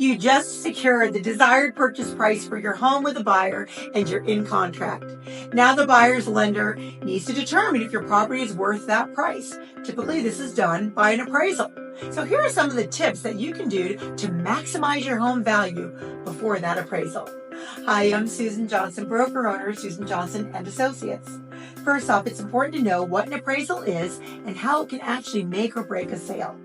You just secured the desired purchase price for your home with a buyer and you're in contract. Now the buyer's lender needs to determine if your property is worth that price. Typically, this is done by an appraisal. So here are some of the tips that you can do to maximize your home value before that appraisal. Hi, I'm Susan Johnson, broker owner of Susan Johnson and Associates. First off, it's important to know what an appraisal is and how it can actually make or break a sale.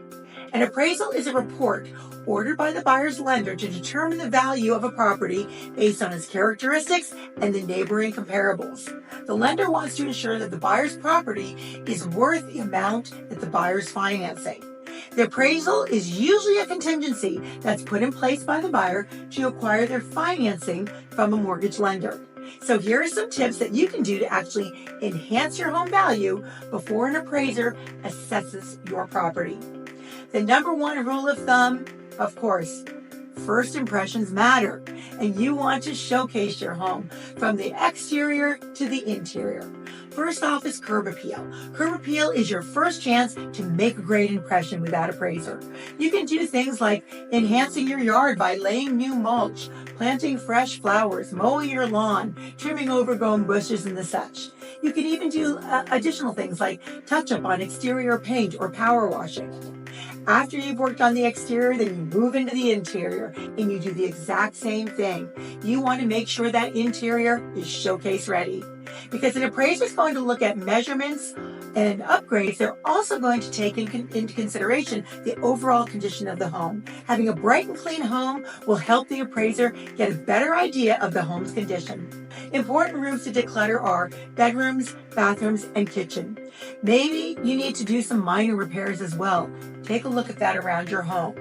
An appraisal is a report ordered by the buyer's lender to determine the value of a property based on its characteristics and the neighboring comparables. The lender wants to ensure that the buyer's property is worth the amount that the buyer is financing. The appraisal is usually a contingency that's put in place by the buyer to acquire their financing from a mortgage lender. So here are some tips that you can do to actually enhance your home value before an appraiser assesses your property. The number one rule of thumb, of course, first impressions matter, and you want to showcase your home from the exterior to the interior. First off is curb appeal. Curb appeal is your first chance to make a great impression with that appraiser. You can do things like enhancing your yard by laying new mulch, planting fresh flowers, mowing your lawn, trimming overgrown bushes and the such. You can even do additional things like touch up on exterior paint or power washing. After you've worked on the exterior, then you move into the interior and you do the exact same thing. You want to make sure that interior is showcase ready. Because an appraiser is going to look at measurements and upgrades, they're also going to take into consideration the overall condition of the home. Having a bright and clean home will help the appraiser get a better idea of the home's condition. Important rooms to declutter are bedrooms, bathrooms, and kitchen. Maybe you need to do some minor repairs as well. Take a look at that around your home.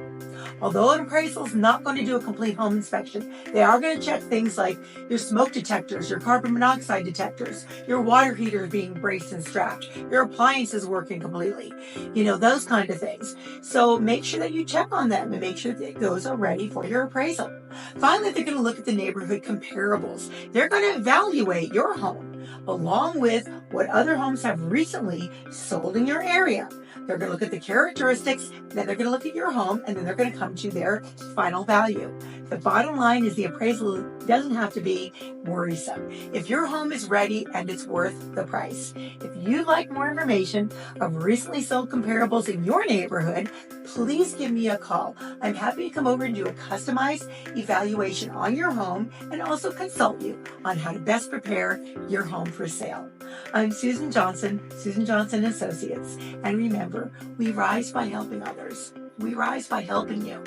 Although an appraisal is not going to do a complete home inspection, they are going to check things like your smoke detectors, your carbon monoxide detectors, your water heater being braced and strapped, your appliances working completely, those kind of things. So make sure that you check on them and make sure that those are ready for your appraisal. Finally, they're going to look at the neighborhood comparables. They're going to evaluate your home along with what other homes have recently sold in your area. They're going to look at the characteristics, then they're going to look at your home, and then they're going to come to their final value. The bottom line is the appraisal doesn't have to be worrisome. If your home is ready and it's worth the price. If you'd like more information of recently sold comparables in your neighborhood, please give me a call. I'm happy to come over and do a customized evaluation on your home and also consult you on how to best prepare your home for sale. I'm Susan Johnson, Susan Johnson Associates. And remember, we rise by helping others. We rise by helping you.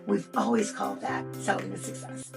We've always called that selling with success.